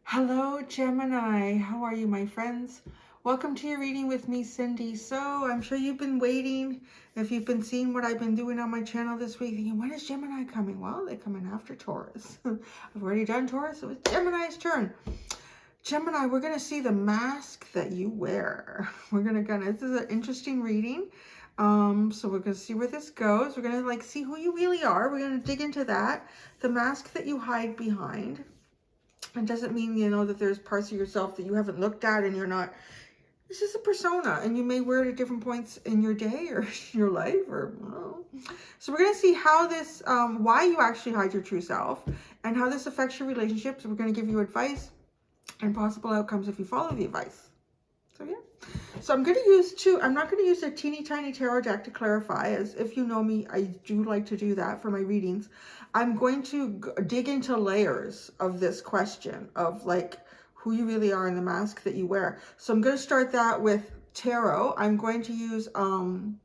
Hello, Gemini. How are you, my friends? Welcome to your reading with me, Cindy. So I'm sure you've been waiting. If you've been seeing what I've been doing on my channel this week, thinking, when is Gemini coming? Well, they come in after Taurus. I've already done Taurus, so it's Gemini's turn. Gemini, we're going to see the mask that you wear. This is an interesting reading. So we're going to see where this goes. We're going to see who you really are. We're going to dig into that. The mask that you hide behind. It doesn't mean, that there's parts of yourself that you haven't looked at and you're not. This is a persona, and you may wear it at different points in your day or your life, or So we're going to see how this, why you actually hide your true self, and how this affects your relationships. We're going to give you advice and possible outcomes if you follow the advice. So yeah. So I'm going to use I'm not going to use a teeny tiny tarot deck to clarify, as if you know me, I do like to do that for my readings. I'm going to dig into layers of this question of who you really are and the mask that you wear. So I'm going to start that with tarot. I'm going to use, what's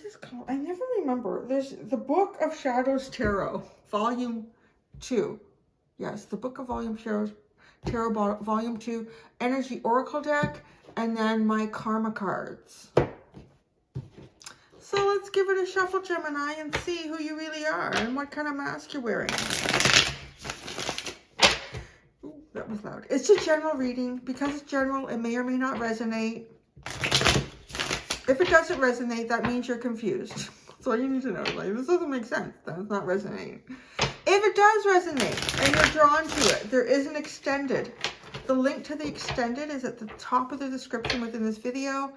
this called? I never remember. There's the Book of Shadows Tarot, Volume 2. Yes, the Book of Tarot Volume 2, Energy Oracle deck, and then my Karma cards. So let's give it a shuffle, Gemini, and see who you really are and what kind of mask you're wearing. Ooh, that was loud. It's a general reading. Because it's general, it may or may not resonate. If it doesn't resonate, that means you're confused. That's all you need to know. This doesn't make sense. That's not resonating. If it does resonate and you're drawn to it, there is an extended. The link to the extended is at the top of the description within this video.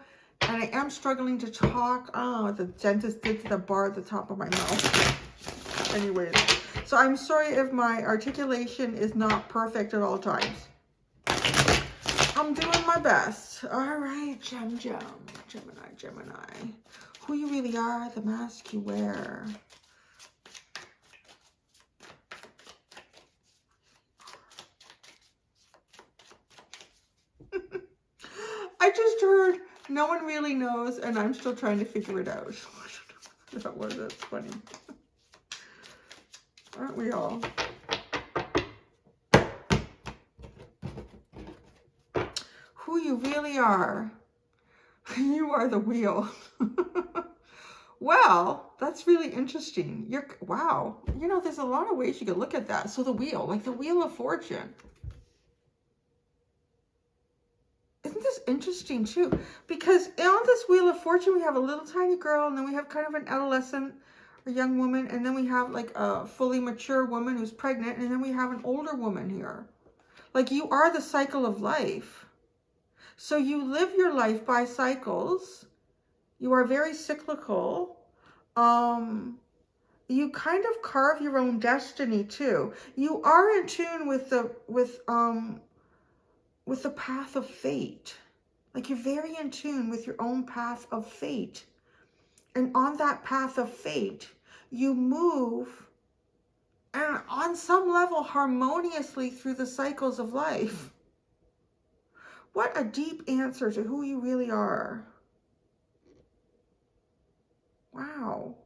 And I am struggling to talk. Oh, the dentist did the bar at the top of my mouth. Anyways, so I'm sorry if my articulation is not perfect at all times. I'm doing my best. All right, Gemini. Who you really are, the mask you wear. I just heard no one really knows, and I'm still trying to figure it out. That's funny. Aren't we all? Who you really are. You are the wheel. Well, that's really interesting. Wow. There's a lot of ways you could look at that. So the wheel, like the Wheel of Fortune. Isn't this interesting too? Because on this Wheel of Fortune, we have a little tiny girl, and then we have kind of an adolescent, a young woman, and then we have like a fully mature woman who's pregnant, and then we have an older woman here. Like, you are the cycle of life. So you live your life by cycles. You are very cyclical. You kind of carve your own destiny too. You are in tune with the path of fate. Like, you're very in tune with your own path of fate. And on that path of fate, you move, and on some level, harmoniously through the cycles of life. What a deep answer to who you really are. Wow.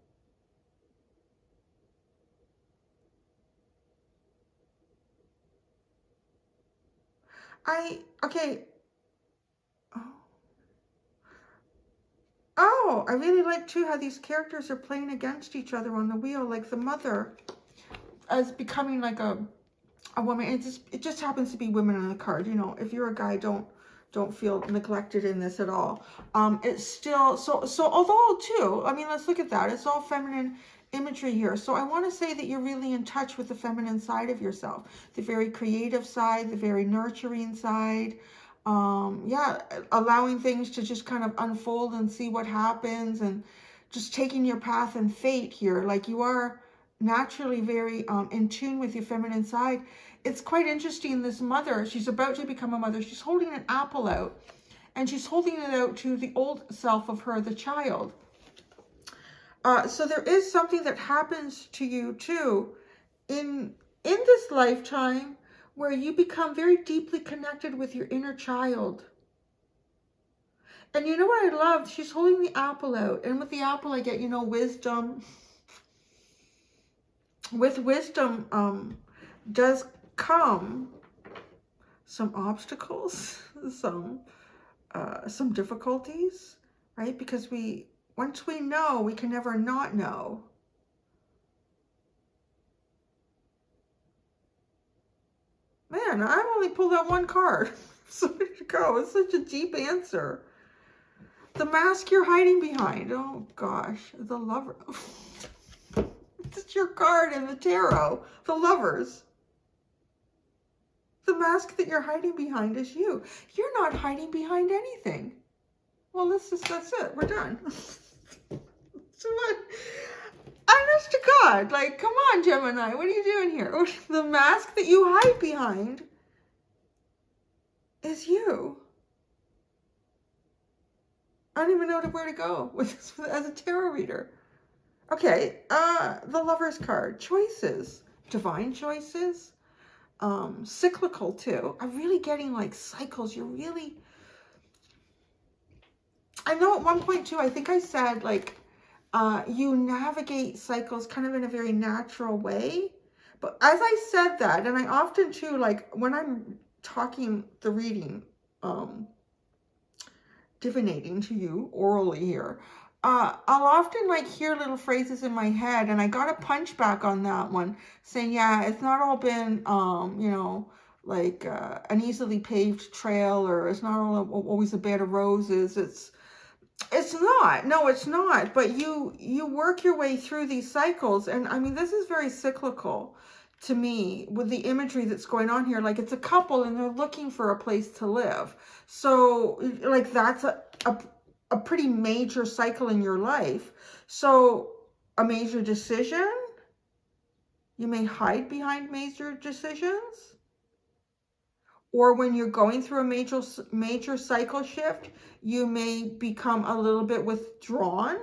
Okay. Oh, I really like too how these characters are playing against each other on the wheel, like the mother as becoming like a woman. It just happens to be women on the card. If you're a guy, don't feel neglected in this at all. It's still so although too, let's look at that. It's all feminine imagery here. So I want to say that you're really in touch with the feminine side of yourself, the very creative side, the very nurturing side. Yeah, allowing things to just kind of unfold and see what happens, and just taking your path and fate here. Like, you are naturally very in tune with your feminine side. It's quite interesting. This mother, she's about to become a mother. She's holding an apple out, and she's holding it out to the old self of her, the child. So there is something that happens to you too in this lifetime, where you become very deeply connected with your inner child. And you know what I love? She's holding the apple out. And with the apple, I get, wisdom. With wisdom, does come some obstacles, some difficulties, right? Because once we know, we can never not know. Man, I only pulled out one card. So there you go. It's such a deep answer. The mask you're hiding behind. Oh gosh, the lover. It's your card in the tarot. The lovers. The mask that you're hiding behind is you. You're not hiding behind anything. Well, that's it. We're done. So what? Honest to God, like, come on, Gemini. What are you doing here? The mask that you hide behind is you. I don't even know where to go with this as a tarot reader. Okay, the Lover's card. Choices. Divine choices. Cyclical too. I'm really getting like cycles. You're really... I know at one point too, I think I said like, you navigate cycles kind of in a very natural way. But as I said that, and I often too, like when I'm talking the reading, divinating to you orally here, I'll often like hear little phrases in my head, and I got a punch back on that one saying, yeah, it's not all been, you know, like an easily paved trail, or it's not all always a bed of roses. It's not. No, it's not. But you work your way through these cycles. And I mean, this is very cyclical to me with the imagery that's going on here. Like it's a couple and they're looking for a place to live. So like that's a pretty major cycle in your life. So a major decision, you may hide behind major decisions. Or when you're going through a major cycle shift, you may become a little bit withdrawn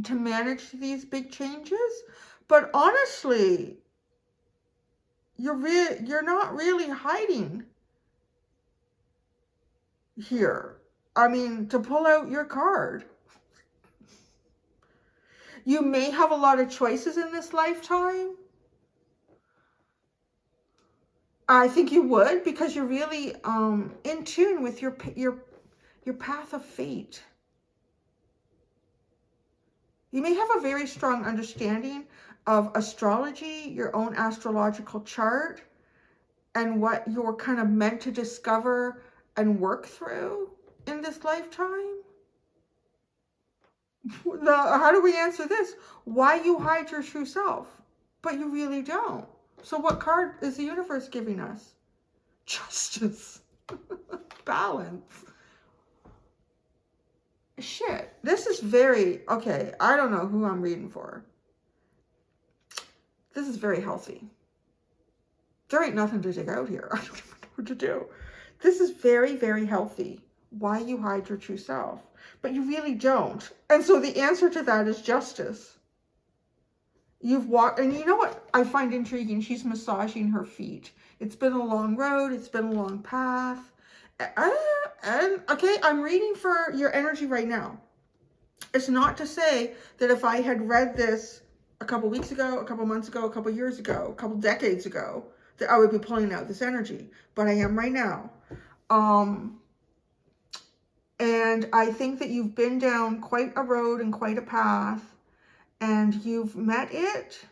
to manage these big changes. But honestly, you're not really hiding here. I mean, to pull out your card. You may have a lot of choices in this lifetime. I think you would, because you're really in tune with your path of fate. You may have a very strong understanding of astrology, your own astrological chart, and what you're kind of meant to discover and work through in this lifetime. How do we answer this? Why you hide your true self, but you really don't. So what card is the universe giving us? Justice. Balance. Shit. This is very... Okay, I don't know who I'm reading for. This is very healthy. There ain't nothing to take out here. I don't even know what to do. This is very, very healthy. Why you hide your true self. But you really don't. And so the answer to that is justice. You've walked, and you know what I find intriguing? She's massaging her feet. It's been a long road. It's been a long path. And okay, I'm reading for your energy right now. It's not to say that if I had read this a couple weeks ago, a couple months ago, a couple years ago, a couple decades ago, that I would be pulling out this energy. But I am right now. And I think that you've been down quite a road and quite a path. And you've met it.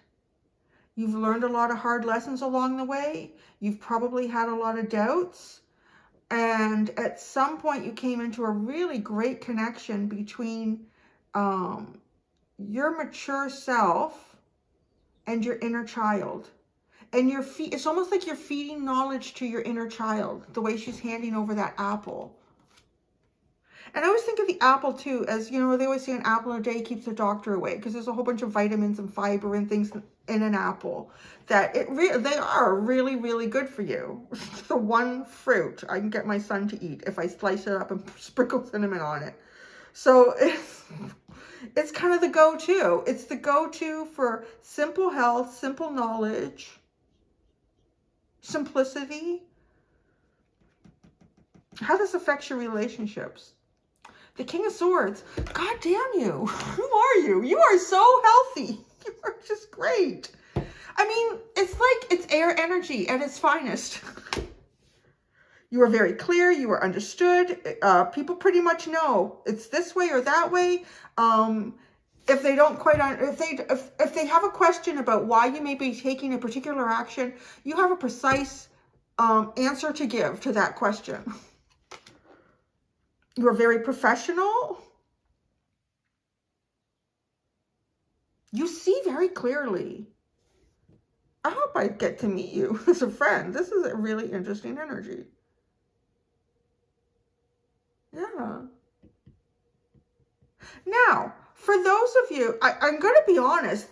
You've learned a lot of hard lessons along the way. You've probably had a lot of doubts. And at some point you came into a really great connection between your mature self and your inner child. And it's almost like you're feeding knowledge to your inner child, the way she's handing over that apple. And I always think of the apple too, as, you know, they always say an apple a day keeps the doctor away, because there's a whole bunch of vitamins and fiber and things in an apple that they are really, really good for you. It's the one fruit I can get my son to eat if I slice it up and sprinkle cinnamon on it. So it's kind of the go-to. It's the go-to for simple health, simple knowledge, simplicity. How this affects your relationships. The King of Swords. God damn you. Who are you? You are so healthy. You are just great. I mean, air energy at its finest. You are very clear. You are understood. People pretty much know it's this way or that way. If they don't quite, if they have a question about why you may be taking a particular action, you have a precise answer to give to that question. You are very professional. You see very clearly. I hope I get to meet you as a friend. This is a really interesting energy. Yeah. Now, for those of you, I'm going to be honest,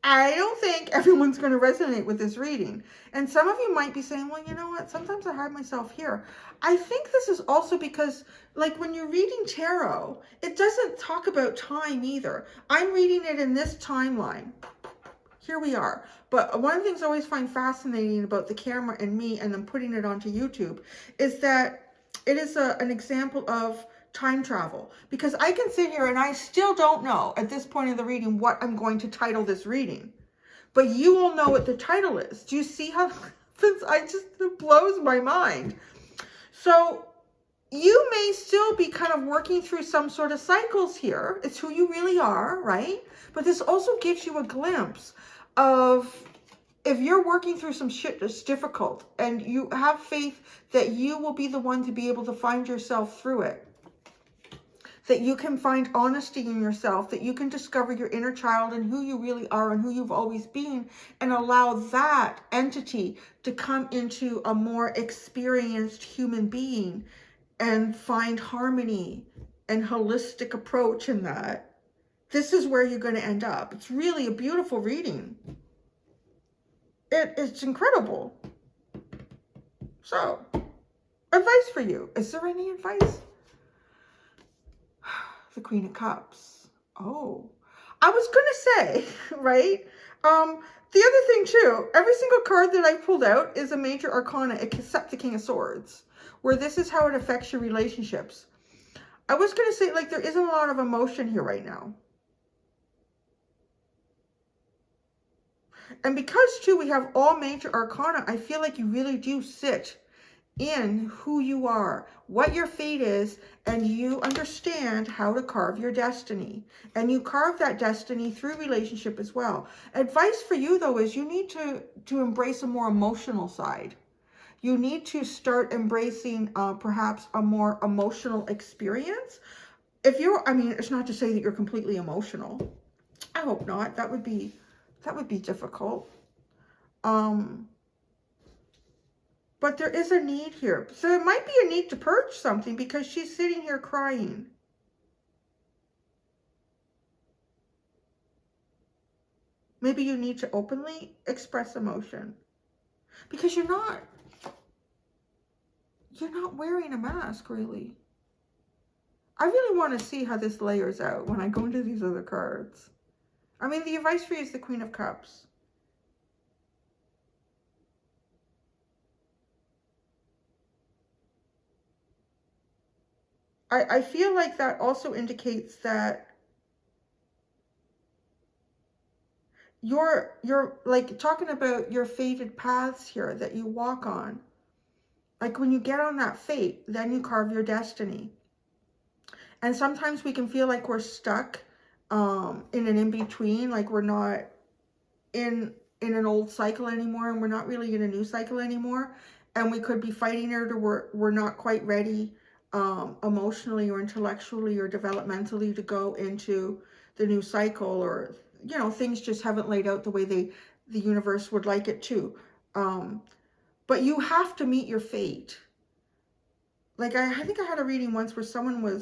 I don't think everyone's going to resonate with this reading. And some of you might be saying, well, you know what? Sometimes I hide myself here. I think this is also because, like, when you're reading tarot, it doesn't talk about time either. I'm reading it in this timeline. Here we are. But one of the things I always find fascinating about the camera and me and then putting it onto YouTube is that it is an example of time travel, because I can sit here and I still don't know at this point in the reading what I'm going to title this reading, but you will know what the title is. Do you see how it blows my mind? So you may still be kind of working through some sort of cycles here. It's who you really are, right? But this also gives you a glimpse of, if you're working through some shit that's difficult, and you have faith that you will be the one to be able to find yourself through it, that you can find honesty in yourself, that you can discover your inner child and who you really are and who you've always been, and allow that entity to come into a more experienced human being and find harmony and holistic approach in that. This is where you're going to end up. It's really a beautiful reading. It's incredible. So, advice for you. Is there any advice? The Queen of Cups. Oh, I was going to say, right? The other thing too, every single card that I pulled out is a major arcana except the King of Swords, where this is how it affects your relationships. I was going to say, like, there isn't a lot of emotion here right now. And because, too, we have all major arcana, I feel like you really do sit in who you are, what your fate is, and you understand how to carve your destiny. And you carve that destiny through relationship as well. Advice for you, though, is you need to embrace a more emotional side. You need to start embracing perhaps a more emotional experience. If you're, I mean, it's not to say that you're completely emotional. I hope not. That would be difficult. But there is a need here. So it might be a need to purge something, because she's sitting here crying. Maybe you need to openly express emotion, because you're not wearing a mask, really. I really want to see how this layers out when I go into these other cards. I mean, the advice for you is the Queen of Cups. I feel like that also indicates that you're like talking about your fated paths here that you walk on. Like when you get on that fate, then you carve your destiny. And sometimes we can feel like we're stuck in an in-between, like we're not in an old cycle anymore, and we're not really in a new cycle anymore. And we could be fighting it, or we're not quite ready emotionally or intellectually or developmentally to go into the new cycle, or, you know, things just haven't laid out the way the universe would like it to. But you have to meet your fate. Like I think I had a reading once where someone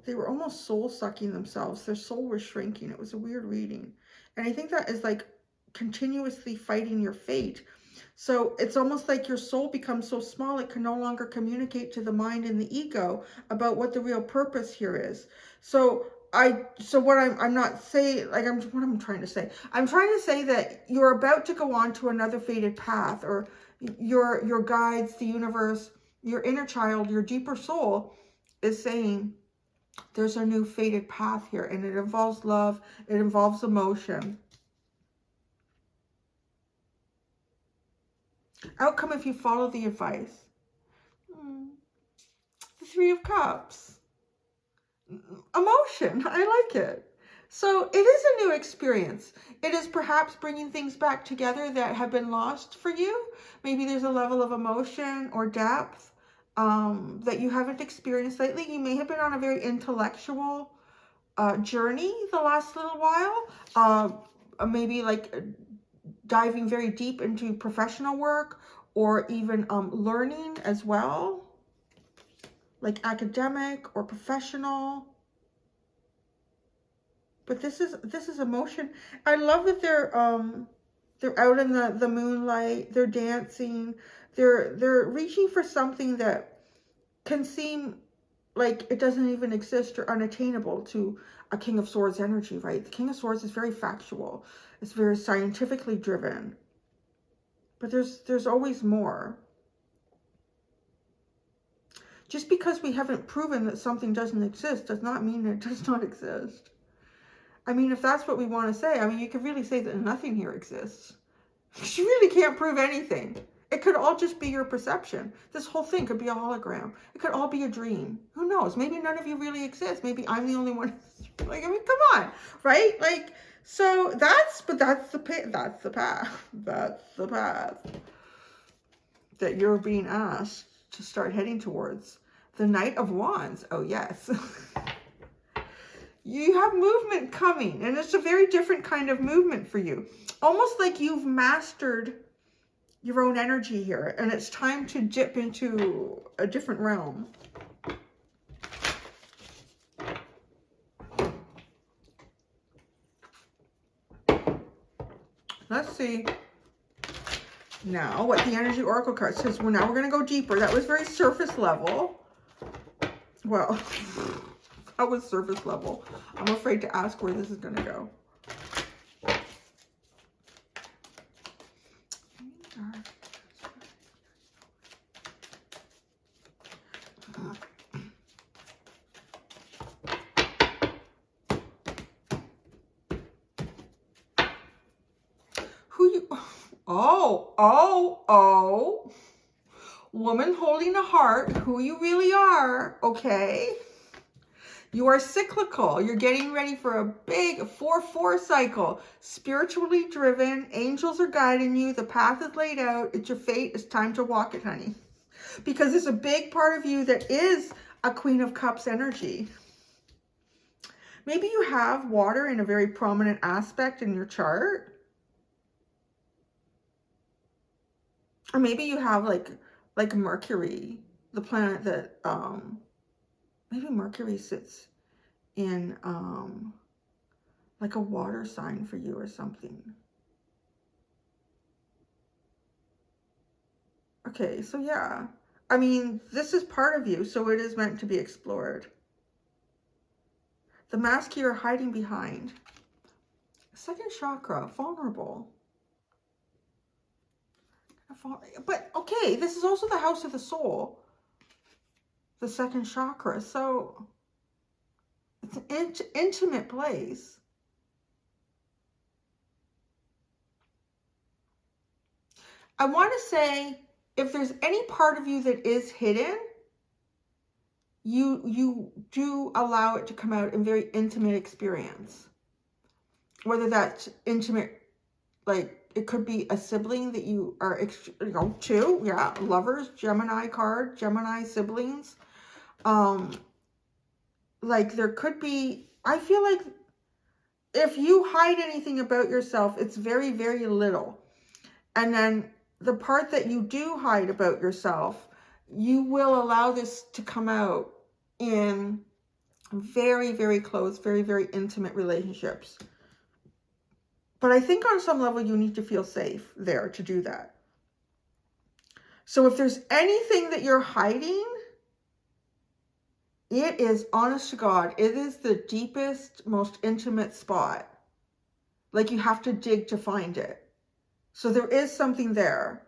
they were almost soul sucking themselves. Their soul was shrinking. It was a weird reading. And I think that is like continuously fighting your fate. So it's almost like your soul becomes so small it can no longer communicate to the mind and the ego about what the real purpose here is. So what I'm not saying, like, what I'm trying to say. I'm trying to say that you're about to go on to another fated path, or your guides, the universe, your inner child, your deeper soul is saying there's a new fated path here, and it involves love, it involves emotion. Outcome if you follow the advice. The Three of Cups. Emotion. I like it. So it is a new experience. It is perhaps bringing things back together that have been lost for you. Maybe there's a level of emotion or depth that you haven't experienced lately. You may have been on a very intellectual journey the last little while. Maybe like diving very deep into professional work or even learning as well, like academic or professional. But this is emotion. I love that they're out in the moonlight, they're dancing, they're reaching for something that can seem like it doesn't even exist or unattainable to a King of Swords energy, right? The King of Swords is very factual. It's very scientifically driven. But there's always more. Just because we haven't proven that something doesn't exist does not mean it does not exist. I mean, if that's what we want to say, I mean, you could really say that nothing here exists. You really can't prove anything. It could all just be your perception. This whole thing could be a hologram. It could all be a dream. Who knows? Maybe none of you really exist. Maybe I'm the only one. Like, I mean, come on, right? Like, so that's the path. That's the path that you're being asked to start heading towards. The Knight of Wands. Oh, yes. You have movement coming, and it's a very different kind of movement for you. Almost like you've mastered your own energy here, and it's time to dip into a different realm. Let's see now what the Energy Oracle card says. Well, now we're going to go deeper. That was very surface level. Well, that was surface level. I'm afraid to ask where this is going to go. Oh. Woman holding a heart, who you really are, okay? You are cyclical. You're getting ready for a big 4-4 cycle. Spiritually driven. Angels are guiding you. The path is laid out. It's your fate. It's time to walk it, honey. Because there's a big part of you that is a Queen of Cups energy. Maybe you have water in a very prominent aspect in your chart. Or maybe you have like Mercury, the planet that, maybe Mercury sits in like a water sign for you or something. Okay, so yeah. I mean, this is part of you, so it is meant to be explored. The mask you're hiding behind. Second chakra, vulnerable. But okay, this is also the house of the soul. The second chakra. So it's an intimate place. I want to say, if there's any part of you that is hidden, you do allow it to come out in very intimate experience. Whether that's intimate, like it could be a sibling that you are, two, yeah, lovers, Gemini card, Gemini siblings. Like there could be, I feel like if you hide anything about yourself, it's very, very little. And then the part that you do hide about yourself, you will allow this to come out in very, very close, very, very intimate relationships. But I think on some level, you need to feel safe there to do that. So if there's anything that you're hiding, it is, honest to God, it is the deepest, most intimate spot. Like you have to dig to find it. So there is something there.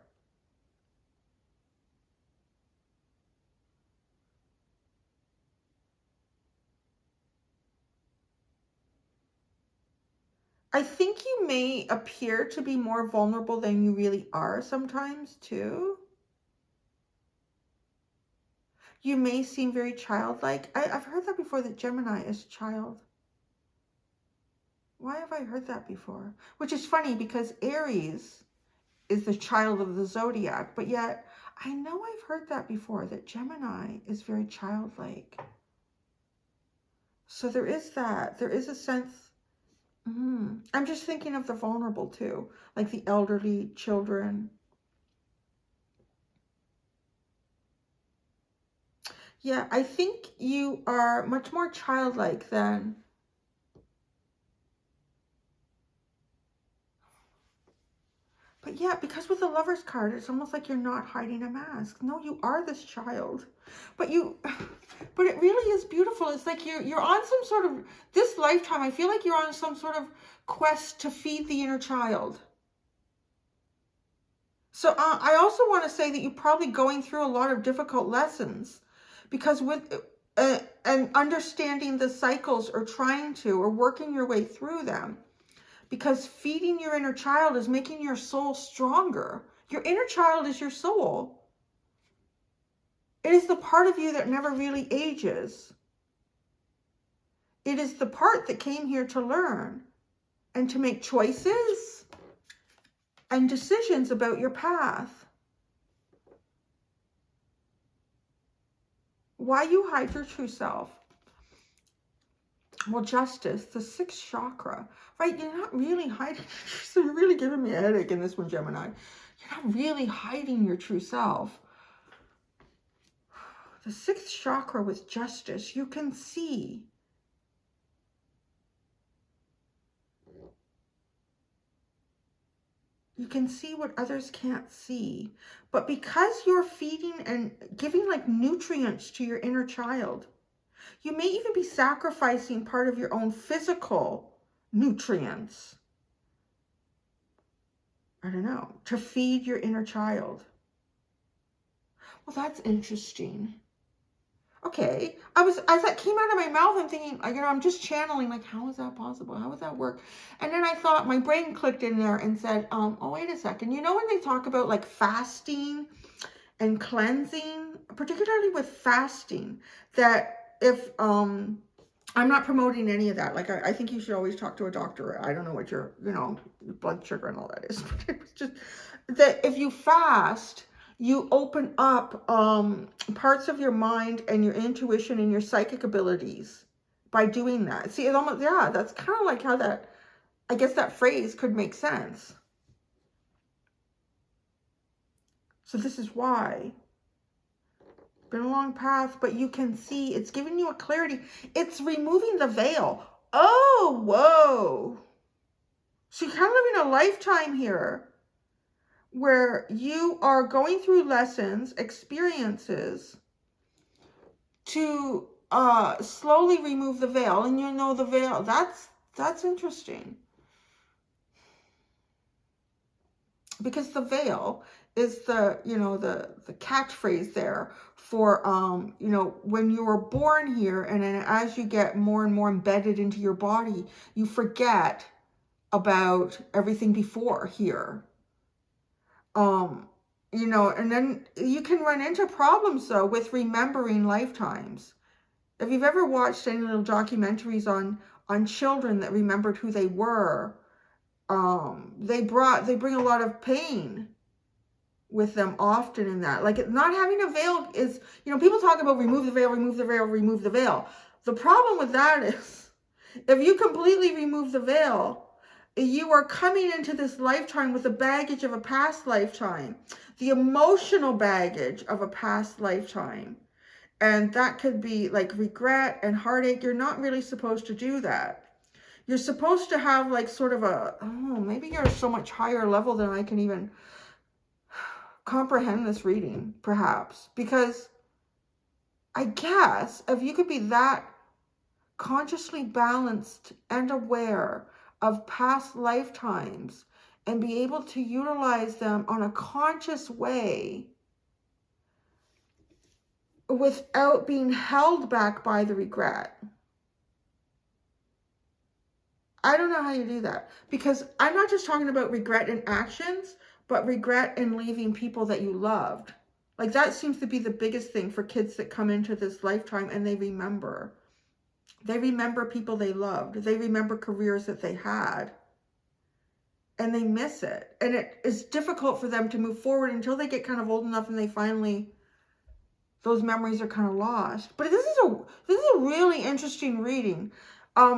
I think you may appear to be more vulnerable than you really are sometimes too. You may seem very childlike. I've heard that before, that Gemini is child. Why have I heard that before? Which is funny because Aries is the child of the zodiac, but yet I know I've heard that before, that Gemini is very childlike. So there is that. There is a sense. I'm just thinking of the vulnerable too, like the elderly, children. Yeah, I think you are much more childlike than... But yeah, because with the Lover's card, it's almost like you're not hiding a mask. No, you are this child. But it really is beautiful. It's like you're on some sort of, this lifetime, I feel like you're on some sort of quest to feed the inner child. So I also want to say that you're probably going through a lot of difficult lessons, because with and understanding the cycles, or trying to, or working your way through them. Because feeding your inner child is making your soul stronger. Your inner child is your soul. It is the part of you that never really ages. It is the part that came here to learn and to make choices and decisions about your path. Why you hide your true self? Well, justice, the sixth chakra, right? You're not really hiding. So you're really giving me a headache in this one, Gemini. You're not really hiding your true self. The sixth chakra with justice, you can see. You can see what others can't see. But because you're feeding and giving like nutrients to your inner child, you may even be sacrificing part of your own physical nutrients, I don't know, to feed your inner child. Well, that's interesting. Okay, as that came out of my mouth, I'm thinking, I'm just channeling, like, how is that possible? How would that work? And then I thought, my brain clicked in there and said, oh, wait a second. You know, when they talk about like fasting and cleansing, particularly with fasting, that if, I'm not promoting any of that. Like, I think you should always talk to a doctor. I don't know what your, blood sugar and all that is. But it was just that if you fast, you open up parts of your mind and your intuition and your psychic abilities by doing that. See, it almost, yeah, that's kind of like how that, I guess that phrase could make sense. So this is why. Been a long path, but you can see it's giving you a clarity. It's removing the veil. Oh, whoa. So you're kind of living a lifetime here where you are going through lessons, experiences to slowly remove the veil. And the veil, that's interesting. Because the veil is the catchphrase there for, when you were born here, and then as you get more and more embedded into your body, you forget about everything before here. And then you can run into problems, though, with remembering lifetimes. If you've ever watched any little documentaries on children that remembered who they were, they bring a lot of pain with them often in that. Like, not having a veil is, people talk about remove the veil, remove the veil, remove the veil. The problem with that is, if you completely remove the veil, you are coming into this lifetime with the baggage of a past lifetime, the emotional baggage of a past lifetime. And that could be like regret and heartache. You're not really supposed to do that. You're supposed to have like sort of maybe you're so much higher level than I can even comprehend this reading, perhaps. Because I guess if you could be that consciously balanced and aware of past lifetimes and be able to utilize them on a conscious way without being held back by the regret, I don't know how you do that, because I'm not just talking about regret in actions, but regret in leaving people that you loved. Like, that seems to be the biggest thing for kids that come into this lifetime, and they remember. They remember people they loved. They remember careers that they had. And they miss it. And it is difficult for them to move forward until they get kind of old enough and they finally, those memories are kind of lost. But this is a really interesting reading,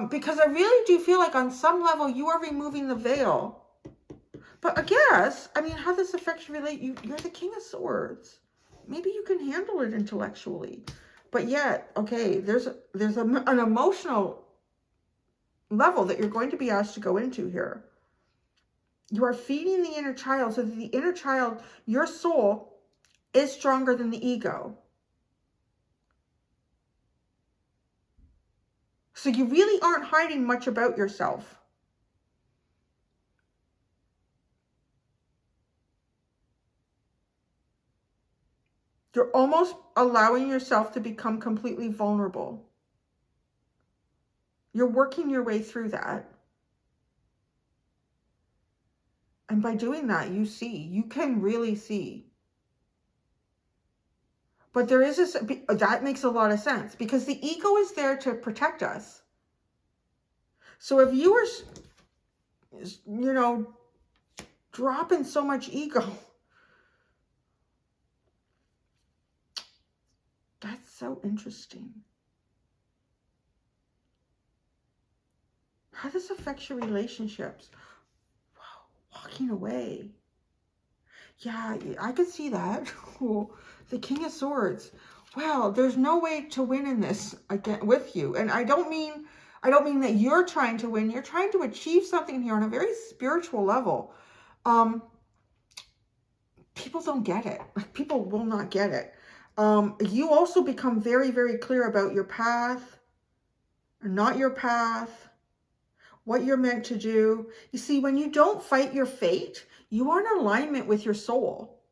because I really do feel like on some level you are removing the veil. But I guess, I mean, how this affects you relate, you're the King of Swords. Maybe you can handle it intellectually. But yet, okay, there's an emotional level that you're going to be asked to go into here. You are feeding the inner child, so that the inner child, your soul, is stronger than the ego. So you really aren't hiding much about yourself. You're almost allowing yourself to become completely vulnerable. You're working your way through that. And by doing that, you can really see. But there is that makes a lot of sense, because the ego is there to protect us. So if you are, dropping so much ego, that's so interesting. How this affects your relationships. Wow, walking away. Yeah, I could see that. The King of Swords. Well, there's no way to win in this again with you. And I don't mean that you're trying to win. You're trying to achieve something here on a very spiritual level. People don't get it. People will not get it. You also become very, very clear about your path, not your path, what you're meant to do. You see, when you don't fight your fate, you are in alignment with your soul,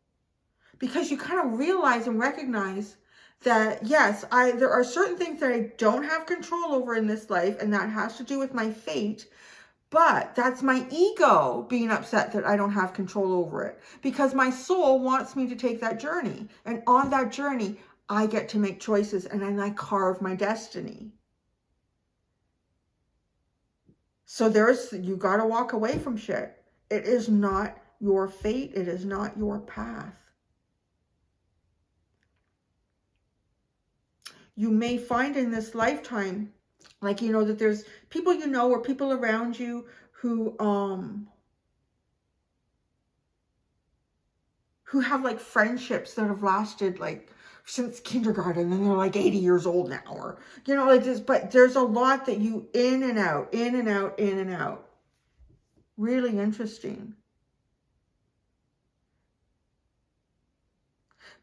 because you kind of realize and recognize that, yes, there are certain things that I don't have control over in this life, and that has to do with my fate. But that's my ego being upset that I don't have control over it, because my soul wants me to take that journey. And on that journey, I get to make choices, and then I carve my destiny. So you got to walk away from shit. It is not your fate. It is not your path. You may find in this lifetime, like, that there's people or people around you who have like friendships that have lasted like since kindergarten, and they're like 80 years old now, or, like this. But there's a lot that you in and out, in and out, in and out. Really interesting.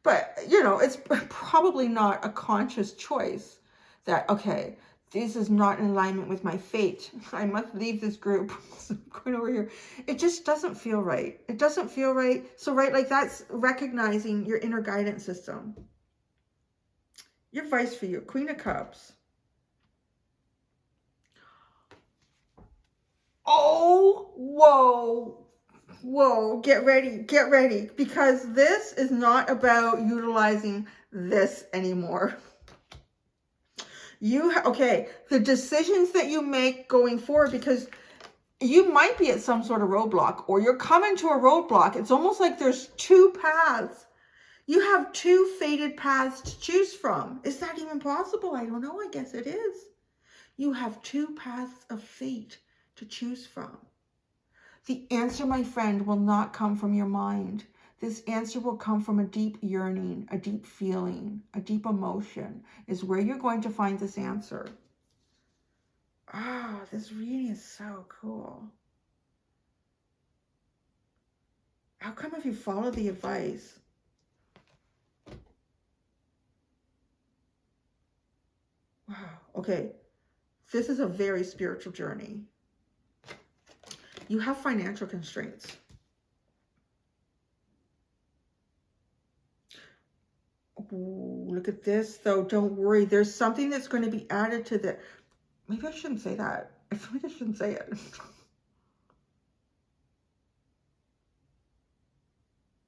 But, it's probably not a conscious choice that, okay, this is not in alignment with my fate. I must leave this group. So I'm going over here. It just doesn't feel right. It doesn't feel right. So, right, like that's recognizing your inner guidance system. Your advice for you, Queen of Cups. Oh, whoa. Whoa, get ready, because this is not about utilizing this anymore. The decisions that you make going forward, because you might be at some sort of roadblock, or you're coming to a roadblock. It's almost like there's two paths. You have two fated paths to choose from. Is that even possible? I don't know. I guess it is. You have two paths of fate to choose from. The answer, my friend, will not come from your mind. This answer will come from a deep yearning, a deep feeling, a deep emotion is where you're going to find this answer. Ah, this reading is so cool. How come if you follow the advice? Wow, okay. This is a very spiritual journey. You have financial constraints. Ooh, look at this, though. Don't worry. There's something that's going to be added to the... Maybe I shouldn't say that. I feel like I shouldn't say it.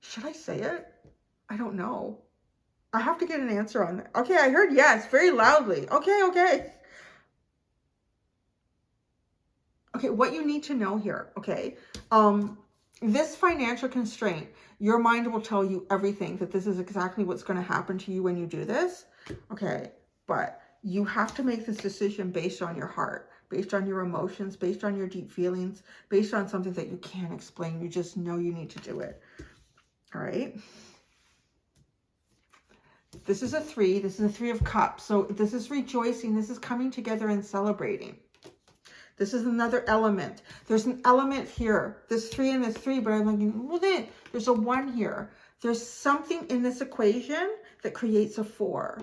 Should I say it? I don't know. I have to get an answer on that. Okay, I heard yes, very loudly. Okay, okay. Okay, what you need to know here, okay? This financial constraint, your mind will tell you everything, that this is exactly what's going to happen to you when you do this. Okay, but you have to make this decision based on your heart, based on your emotions, based on your deep feelings, based on something that you can't explain. You just know you need to do it. All right? This is a 3. This is a 3 of cups. So this is rejoicing. This is coming together and celebrating. This is another element. There's an element here. This 3 and this 3, but I'm thinking, well, then there's a 1 here. There's something in this equation that creates a 4.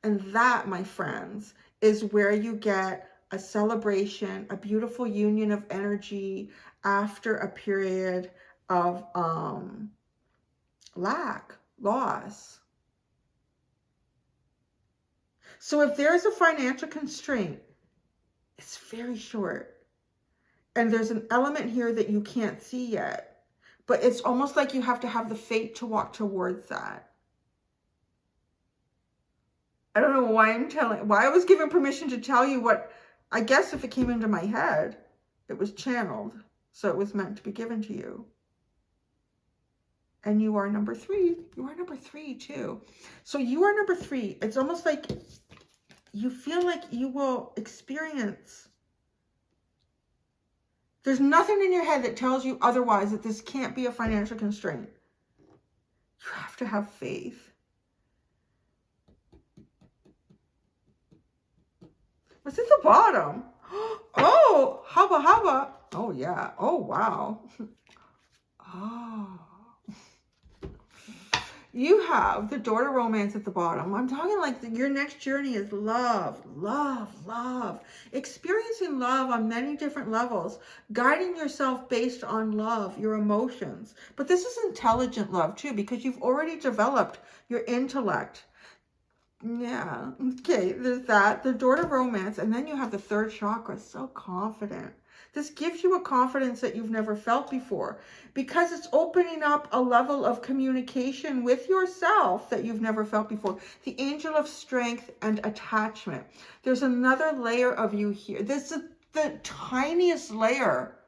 And that, my friends, is where you get a celebration, a beautiful union of energy after a period of lack, loss. So if there's a financial constraint, it's very short. And there's an element here that you can't see yet. But it's almost like you have to have the faith to walk towards that. I don't know why I was given permission to tell you what, I guess if it came into my head, it was channeled. So it was meant to be given to you. And you are number 3. You are number 3 too. So you are number 3. It's almost like you feel like you will experience. There's nothing in your head that tells you otherwise, that this can't be a financial constraint. You have to have faith. What's at the bottom? Oh, haba haba. Oh yeah. Oh wow. Oh. You have the door to romance at the bottom. I'm talking like your next journey is love, love, love. Experiencing love on many different levels. Guiding yourself based on love, your emotions. But this is intelligent love too, because you've already developed your intellect. Yeah. Okay, there's that. The door to romance. And then you have the 3rd chakra. So confident. This gives you a confidence that you've never felt before, because it's opening up a level of communication with yourself that you've never felt before. The angel of strength and attachment. There's another layer of you here. This is the tiniest layer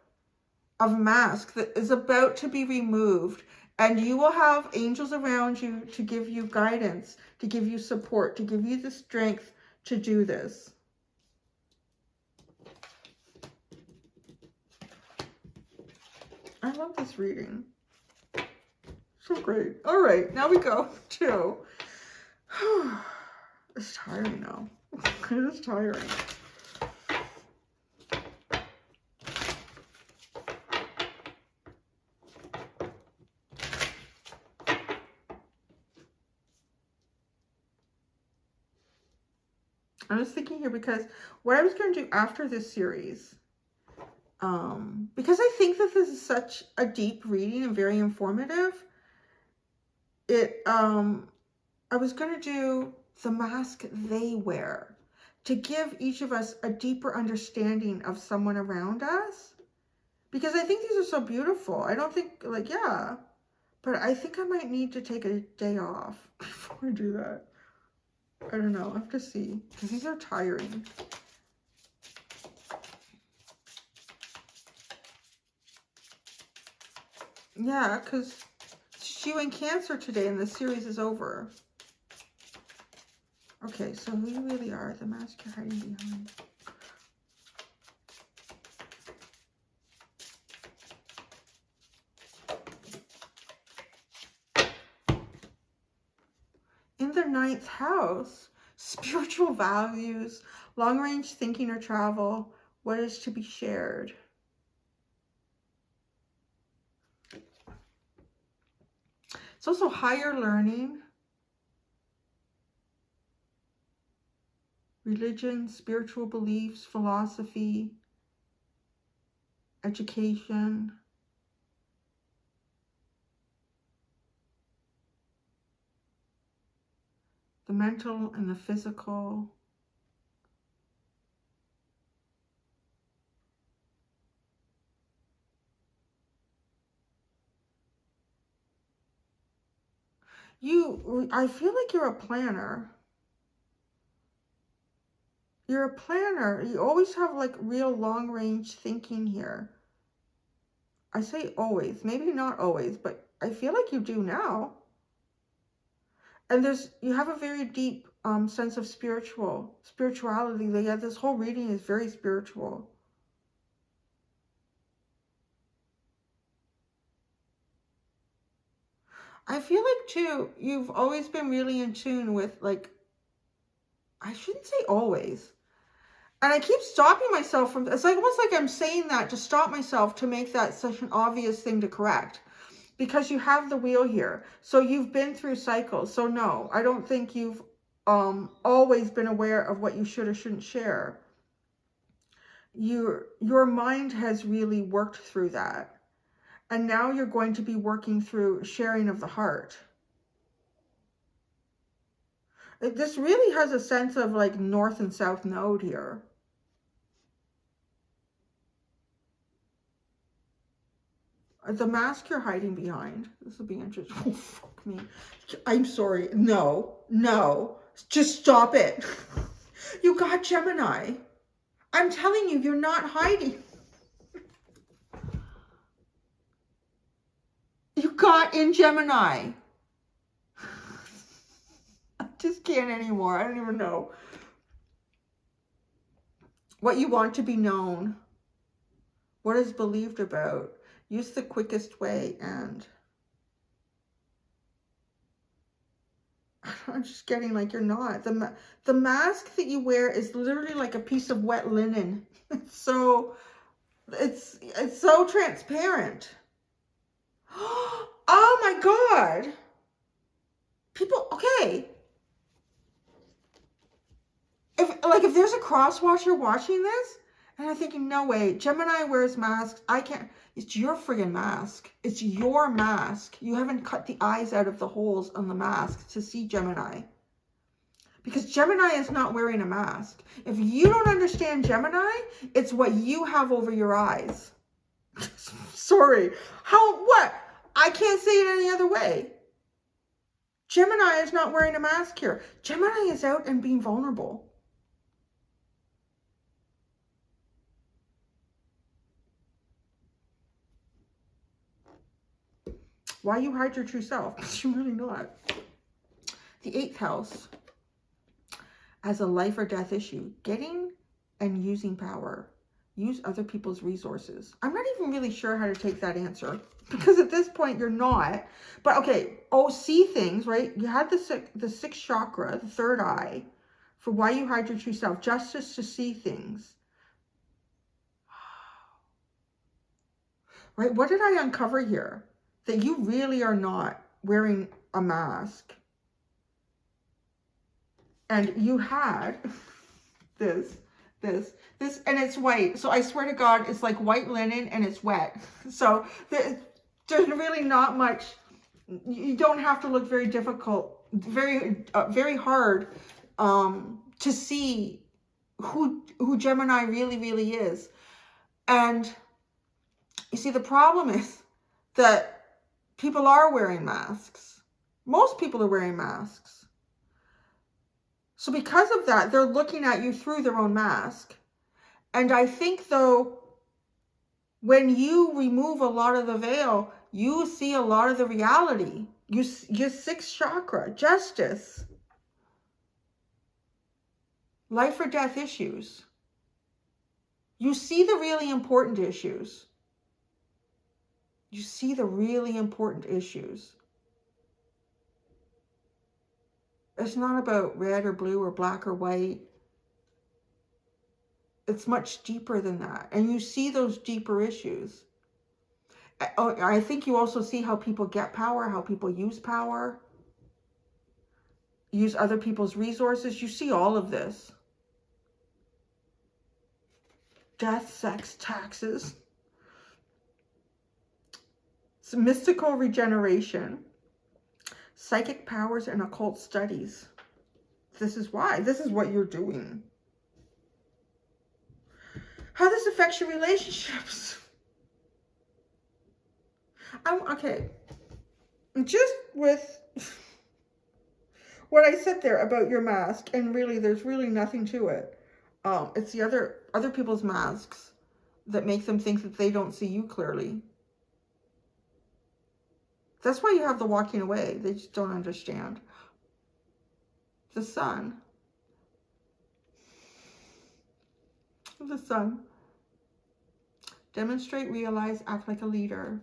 of mask that is about to be removed. And you will have angels around you to give you guidance, to give you support, to give you the strength to do this. I love this reading. So great. All right, now we go to... It's tiring now. It is tiring. I was thinking here, because what I was going to do after this series, because I think that this is such a deep reading and very informative, I was going to do the mask they wear to give each of us a deeper understanding of someone around us, because I think these are so beautiful. I don't think, like, yeah, but I think I might need to take a day off before I do that. I don't know. I have to see, because these are tiring. Yeah, because it's you in Cancer today, and the series is over. Okay, so who you really are, the mask you're hiding behind. In the 9th house, spiritual values, long-range thinking or travel, what is to be shared. It's also higher learning, religion, spiritual beliefs, philosophy, education. The mental and the physical. I feel like you're a planner. You're a planner. You always have like real long range thinking here. I say always, maybe not always, but I feel like you do now. And you have a very deep sense of spirituality. Like, yeah, this whole reading is very spiritual. I feel like too, you've always been really in tune with, like, I shouldn't say always. And I keep stopping myself from, it's like almost like I'm saying that to stop myself to make that such an obvious thing to correct. Because you have the wheel here. So you've been through cycles. So no, I don't think you've always been aware of what you should or shouldn't share. Your mind has really worked through that. And now you're going to be working through sharing of the heart. This really has a sense of like north and south node here. The mask you're hiding behind. This will be interesting. Oh, fuck me. I'm sorry. No, no. Just stop it. You got Gemini. I'm telling you, you're not hiding. You got in Gemini. I just can't anymore. I don't even know. What you want to be known. What is believed about. Use the quickest way, and I'm just getting like you're not. The mask that you wear is literally like a piece of wet linen. It's so transparent. Oh my God. People, okay. If there's a cross-watcher watching this, and I'm thinking, no way, Gemini wears masks. I can't. It's your friggin' mask. It's your mask. You haven't cut the eyes out of the holes on the mask to see Gemini. Because Gemini is not wearing a mask. If you don't understand Gemini, it's what you have over your eyes. Sorry. What? I can't say it any other way. Gemini is not wearing a mask here. Gemini is out and being vulnerable. Why you hide your true self? Because you're really not. The 8th house as a life or death issue. Getting and using power. Use other people's resources. I'm not even really sure how to take that answer. Because at this point, you're not. But okay. Oh, see things, right? You had the 6th chakra, the 3rd eye. For why you hide your true self. Justice to see things. Right? What did I uncover here? That you really are not wearing a mask. And you had this, and it's white. So I swear to God, it's like white linen and it's wet. So there's really not much. You don't have to look very difficult, very hard to see who Gemini really is. And you see, the problem is that people are wearing masks. Most people are wearing masks. So because of that, they're looking at you through their own mask. And I think, though, when you remove a lot of the veil, you see a lot of the reality. Your 6th chakra, justice, life or death issues. You see the really important issues. You see the really important issues. It's not about red or blue or black or white. It's much deeper than that. And you see those deeper issues. I think you also see how people get power, how people use power, use other people's resources. You see all of this. Death, sex, taxes. It's mystical regeneration. Psychic powers and occult studies. This is why. This is what you're doing. How this affects your relationships. Okay. Just with what I said there about your mask, and really, there's really nothing to it. It's the other people's masks that make them think that they don't see you clearly. That's why you have the walking away. They just don't understand. The sun. The sun. Demonstrate, realize, act like a leader.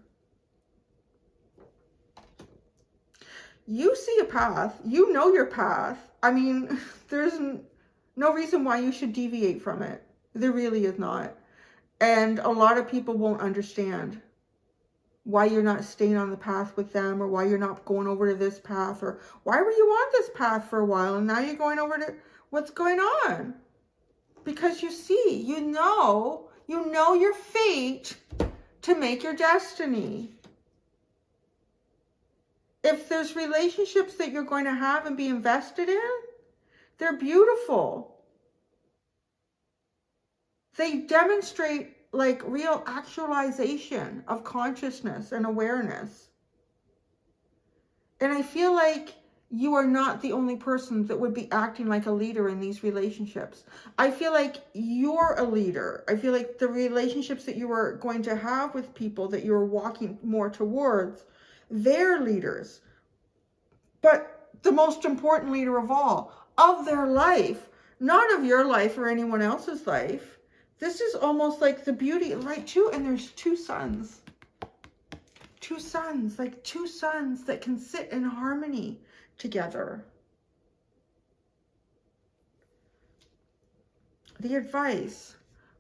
You see a path. You know your path. I mean, there's no reason why you should deviate from it. There really is not. And a lot of people won't understand why you're not staying on the path with them, or why you're not going over to this path, or why were you on this path for a while and now you're going over to what's going on? Because you see, you know your fate to make your destiny. If there's relationships that you're going to have and be invested in, they're beautiful. They demonstrate like real actualization of consciousness and awareness. And I feel like you are not the only person that would be acting like a leader in these relationships. I feel like you're a leader. I feel like the relationships that you are going to have with people that you're walking more towards, they're leaders. But the most important leader of all, of their life, not of your life or anyone else's life. This is almost like the beauty, right? Too, and there's two suns. Two suns, like two suns that can sit in harmony together. The advice,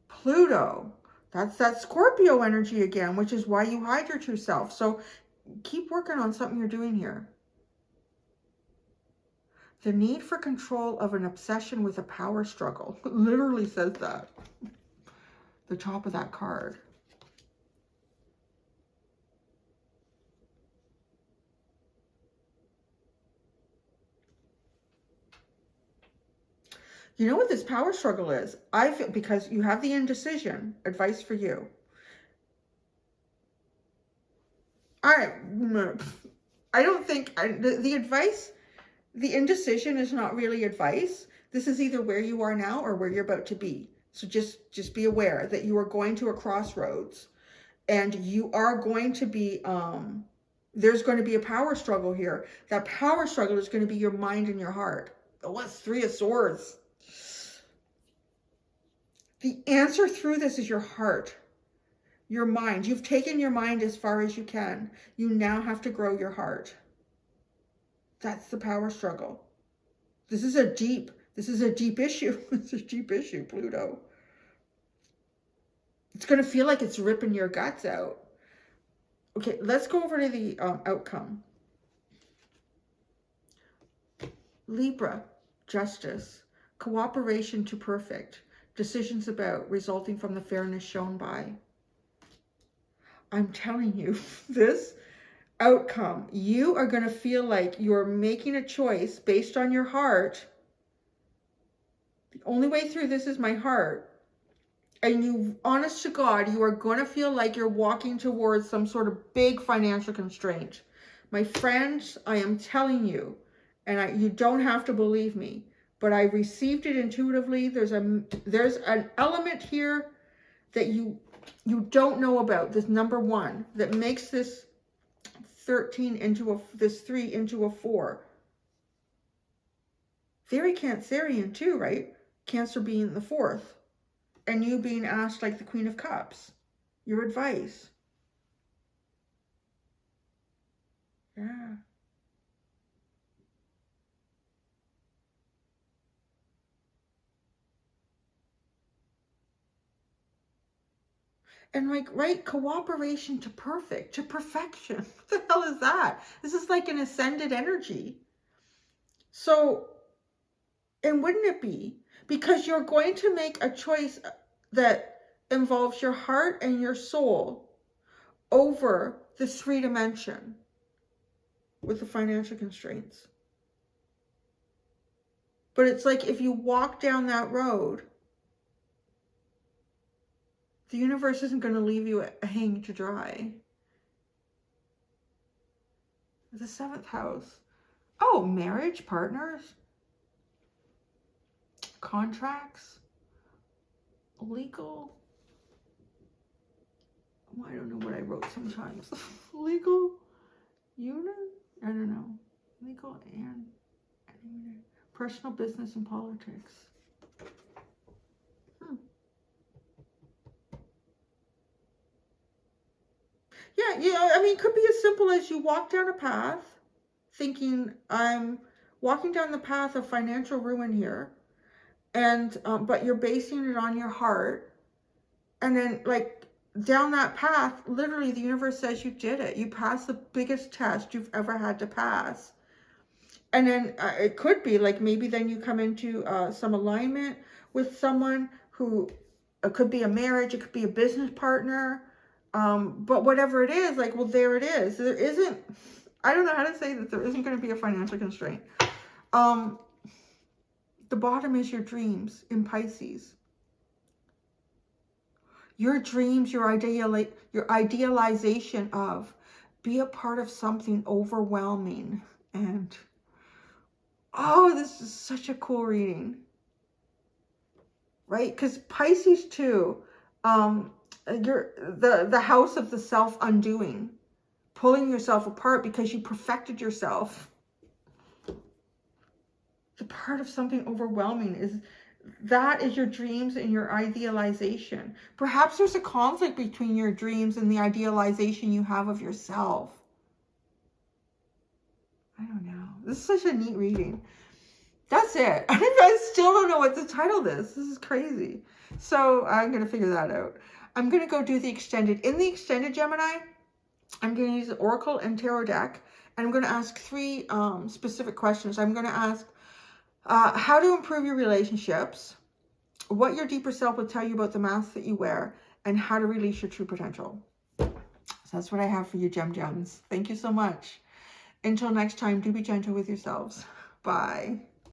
Pluto, that's that Scorpio energy again, which is why you hide your true self. So keep working on something you're doing here. The need for control of an obsession with a power struggle. It literally says that. The top of that card. You know what this power struggle is? I feel, because you have the indecision. Advice for you. I don't think the advice, the indecision is not really advice. This is either where you are now or where you're about to be. So just be aware that you are going to a crossroads, and you are going to be, there's going to be a power struggle here. That power struggle is going to be your mind and your heart. Oh, it's Three of Swords. The answer through this is your heart, your mind. You've taken your mind as far as you can. You now have to grow your heart. That's the power struggle. This is a deep issue. It's a deep issue, Pluto. It's going to feel like it's ripping your guts out. Okay, let's go over to the outcome. Libra, justice, cooperation to perfect, decisions about, resulting from the fairness shown by. I'm telling you, this outcome, you are going to feel like you're making a choice based on your heart. The only way through this is my heart. And you, honest to God, you are going to feel like you're walking towards some sort of big financial constraint. My friends, I am telling you, and you don't have to believe me, but I received it intuitively. There's an element here that you don't know about, this number one, that makes this 13 into this 3 into a 4. Very Cancerian too, right? Cancer being the 4th. And you being asked like the Queen of Cups. Your advice. Yeah. And like, right, cooperation to perfect, to perfection. What the hell is that? This is like an ascended energy. So, and wouldn't it be? Because you're going to make a choice that involves your heart and your soul over the 3 dimension with the financial constraints. But it's like if you walk down that road, the universe isn't going to leave you hanging to dry. The 7th house. Oh, marriage, partners, contracts, legal. Well, I don't know what I wrote sometimes. Legal unit? I don't know. Legal and personal, business, and politics. Yeah, I mean, it could be as simple as you walk down a path thinking, I'm walking down the path of financial ruin here, and but you're basing it on your heart, and then like down that path, literally the universe says you did it. You passed the biggest test you've ever had to pass. And then it could be like maybe then you come into some alignment with someone who, it could be a marriage, it could be a business partner, but whatever it is, like, well, there it is. There isn't, I don't know how to say that there isn't going to be a financial constraint. The bottom is your dreams in Pisces. Your dreams, your idealization of, be a part of something overwhelming. And, oh, this is such a cool reading. Right? Because Pisces too, you're the house of the self-undoing. Pulling yourself apart because you perfected yourself. The part of something overwhelming is, that is your dreams and your idealization. Perhaps there's a conflict between your dreams and the idealization you have of yourself. I don't know. This is such a neat reading. That's it. I still don't know what to title this. This is crazy. So I'm going to figure that out. I'm going to go do the extended. In the extended Gemini, I'm going to use the Oracle and Tarot deck, and I'm going to ask 3 specific questions. I'm going to ask how to improve your relationships, what your deeper self will tell you about the mask that you wear, and how to release your true potential. So that's what I have for you, Gems. Thank you so much. Until next time, do be gentle with yourselves. Bye.